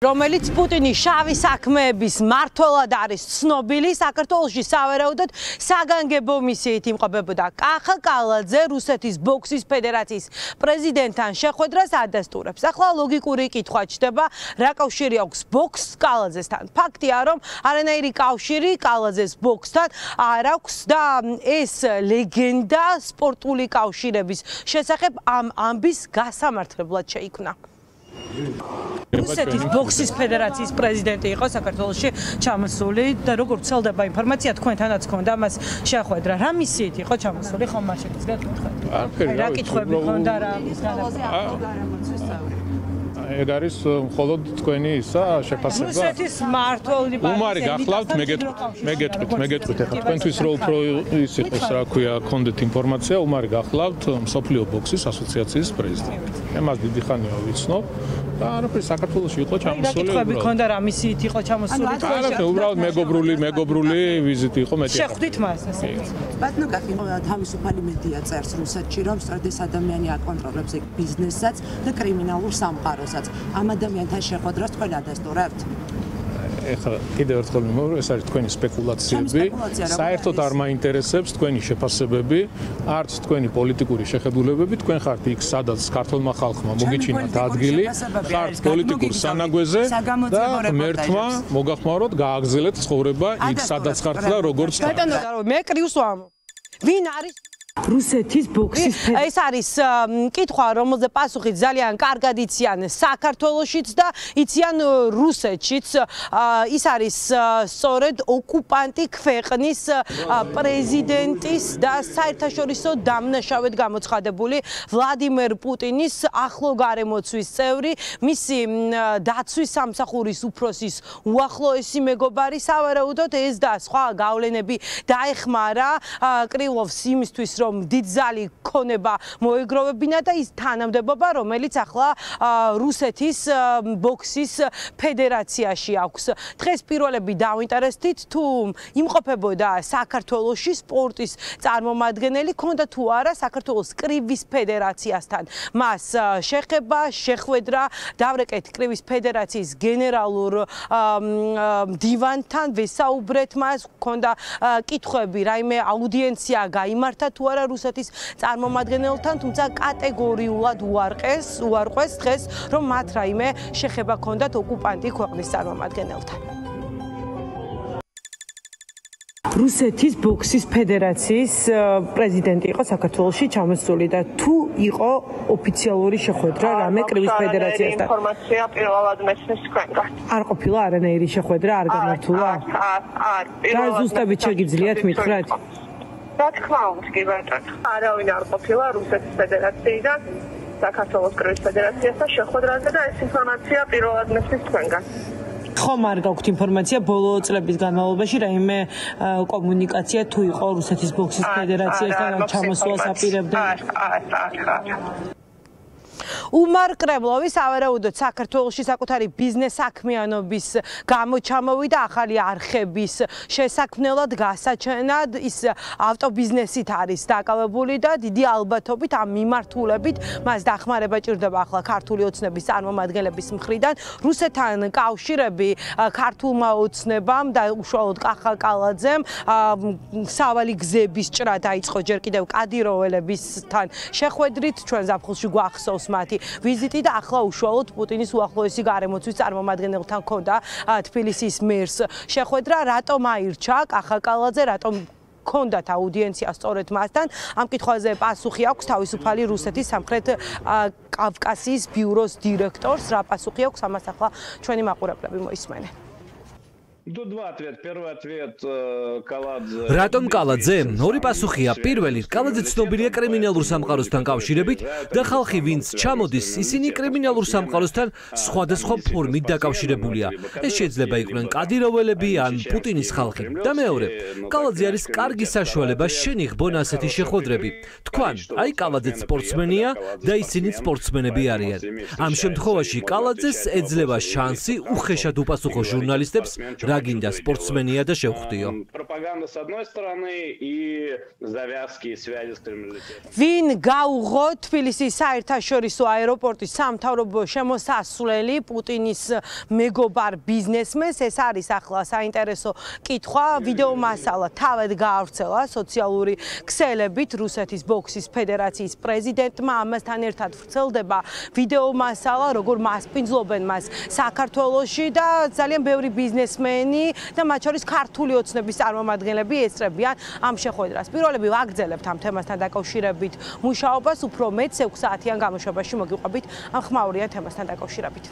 რომელიც პუტინის შავი საქმეების მმართველად არის ცნობილი, საქართველოში სავარაუდოდ საგანგებო მისიით იმყოფებოდა. კახა კალაძე რუსეთის ბოქსის ფედერაციის პრეზიდენტთან შეხვედრას ადასტურებს. ახლა ლოგიკური კითხვა ჩდება, რა კავშირი აქვს ბოქსს კალაძესთან. ფაქტია, რომ არანაირი კავშირი კალაძეს ბოქსთან არ აქვს და ეს ლეგენდა სპორტული კავშირების შესახებ ამ ამბის გასამართლებლად შეიქმნა. რუსეთის ბოქსის ფედერაციის პრეზიდენტი იყო საქართველოში ჩამოსული და როგორც ვრცელდება ინფორმაცია, თქვენთანაც ჰქონდა მას შეხვედრა. რა მისიით იყო ჩამოსული, ხომ მას შეგიძლიათ გითხრათ? რა კითხვები ჰქონდა რა ეგ არის მხოლოდ თქვენი ისა შეფასება. რუსეთის მმართველი უმარი გახლავთ, მეგეთყვით ახლა თქვენთვის რო უფრო ის იყოს, რა ქვია, გქონდეთ ინფორმაცია, უმარი გახლავთ მსოფლიო ბოქსის ასოციაციის პრეზიდენტი. მას დიდი ხანია ვიცნობ. და არაფერი საქართველოში იყო ჩამოსული. რა კითხვები ჰქონდა, რა მისიით იყო ჩამოსული? არა, უბრალოდ მეგობრული ვიზიტი იყო მეტი. შეხვდით მას ესე. ბატონო კახი, თავისუფალი მედია წერს რუსეთში, რომ სწორედ ეს ადამიანი აკონტროლებს ბიზნესსაც და კრიმინალურ სამყაროსაც. ამ ადამიანთან შეხვედრას თქვენ ადასტურებთ? ეხლა კიდევ ერთხელ მიმოვიდეთ, ეს არის თქვენი სპეკულაციები. საერთოდ არ მაინტერესებს თქვენი შეფასებები, არც თქვენი პოლიტიკური შეხედულებები. თქვენ ხართ იქ, სადაც ქართულმა ხალხმა მოგიჩინათ ადგილი, ხართ პოლიტიკურ სანაგვეზე და ღმერთმა მოგახმაროთ გააგრძელეთ ცხოვრება იქ, სადაც ხართ და როგორც ხართ. ბატონო, მე კრივს ვამბობ. ვინ არის რუსეთის ბოქსის ფედერაცია? ეს არის კითხვა, რომელზე პასუხი ძალიან კარგად იციან საქართველოშიც და იციან რუსეთშიც. ის არის სწორედ ოკუპანტი ქვეყნის პრეზიდენტის და საერთაშორისო დამნაშავედ გამოცხადებული ვლადიმერ პუტინის ახლო გარემოცვის წევრი, მისი დაცვის სამსახურის უფროსის უახლოესი მეგობარი. სავარაუდოდ ეს და სხვა გავლენები დაეხმარა კრილოვს იმისთვის, რომ დიდძალი ქონება მოეგროვებინა და ის თანამდებობა, რომელიც ახლა რუსეთის ბოქსის ფედერაციაში აქვს. დღეს პირველები დავინტერესდით, თუ იმყოფებოდა საქართველოში სპორტის წარმომადგენელი, ქონდა თუ არა საქართველოს კრივის ფედერაციასთან. მას შეხება, შეხვედრა, დავრეკეთ კრივის ფედერაციის გენერალურ დივანთან, ვესაუბრეთ მას, ქონდა კითხვები, რაიმე აუდიენცია გაიმართა თუ არა რუსეთის წარმომადგენელთან, თუმცა კატეგორიულად უარყვეს დღეს, რომ მათ რაიმე შეხება ჰქონდათ ოკუპანტი ქვეყნის წარმომადგენელთან. რუსეთის ბოქსის ფედერაციის პრეზიდენტი იყო საქართველოში ჩამოსული და თუ იყო ოფიციალური შეხვედრა რამე კრივის ფედერაციასთან? ინფორმაცია პირველად მესმის თქვენგან. არ ყოფილა არანაირი შეხვედრა, არ გამართულა? და ზუსტებით შეგიძლიათ მითხრათ? რა თქმა უნდა, კი ბატონო. არავინ არ ყოფილა რუსეთის ფედერაციიდან საქართველოს კრივის ფედერაციასთან შეხვედრაზე და ეს ინფორმაცია პირველად მესმის თქვენგან. ხომ არ გაქვთ ინფორმაცია ბოლო წლების განმავლობაში რაიმე კომუნიკაცია თუ იყო რუსეთის ბოქსის ფედერაციასთან ჩამოსვლას აპირებდა? უმარ კრემლოვი სავარაუდოდ საქართველოში საკუთარი ბიზნეს საქმიანობის გამო ჩამოვიდა ახალი არხების შესაქმნელად, გასაჩენად. ის ავტობიზნესით არის დაკავებული და დიდი ალბათობით ამ მიმართულებით მას დახმარება ჭირდება ახლა ქართული ოცნების წარმომადგენლების მხრიდან. რუსეთთან კავშირები ქართულმა ოცნებამ და უშუალოდ კახა კალაძემ სავალი გზების ჭრა დაიწყო ჯერ კიდევ კადიროველებისთან შეხვედრით, ჩვენ ზაფხულში გვახსოვს მათი ვიზიტი და ახლა უშუალოდ პუტინის უახლოესი გარემოცვის წარმომადგენელთან ჰქონდა თბილისის მერს შეხვედრა. რატომ აირჩა კახა კალაძე, რატომ ჰქონდათ აუდიენცია სწორედ მასთან? ამ კითხვაზე პასუხი აქვს თავისუფალი რუსეთის სამხრეთ კავკასიის ბიუროს დირექტორს. რა პასუხი აქვს, ამას ახლა ჩვენი მაყურებლები მოისმენენ. რატომ კალაძე? ორი პასუხია. პირველი, კალაძე ცნობილია კრიმინალურ სამყაროსთან კავშირებით და ხალხი, ვინც ჩამოდის, ისინი კრიმინალურ სამყაროსთან სხვადასხვა ფორმით დაკავშირებულია. ეს შეიძლება იყვნენ კადიროველები ან პუტინის ხალხი. და მეორე, კალაძე არის კარგი საშუალება შენიღბონ ასეთი შეხვედრები. თქვან, აი კალაძე სპორტსმენია და ისინი სპორტსმენები არიან. ამ შემთხვევაში კალაძეს ეძლევა შანსი უხეშად უპასუხო ჟურნალისტებს, რა გინდა სპორტსმენია და შევხვდიო. пропаганда с одной стороны и завязки и связи с криминалитетом. Вин გაუღო თბილისის საერთაშორისო აეროპორტის სამთავრობო შემოსასვლელი პუტინის მეგობარ ბიზნესმენს. ეს არის ახლა საინტერესო კითხვა. ვიდეო მასალა თავად გაავრცელა სოციალური ქსელებით რუსეთის ბოქსის ფედერაციის პრეზიდენტმა. ამასთან ერთად ვრცელდება ვიდეო მასალა, როგორ მასპინძლობენ მას საქართველოში და ძალიან ბევრი ბიზნესმენი და მათ შორის ქართული ოცნების წარმომადგენლები ესწრებიან ამ შეხვედრას. პირველები ვაგრძელებთ ამ თემასთან დაკავშირებით მუშაობას, უფრო მეტ 6 საათიან გამოშვებაში მოგიყვებით ამ ხმაურიან თემასთან დაკავშირებით.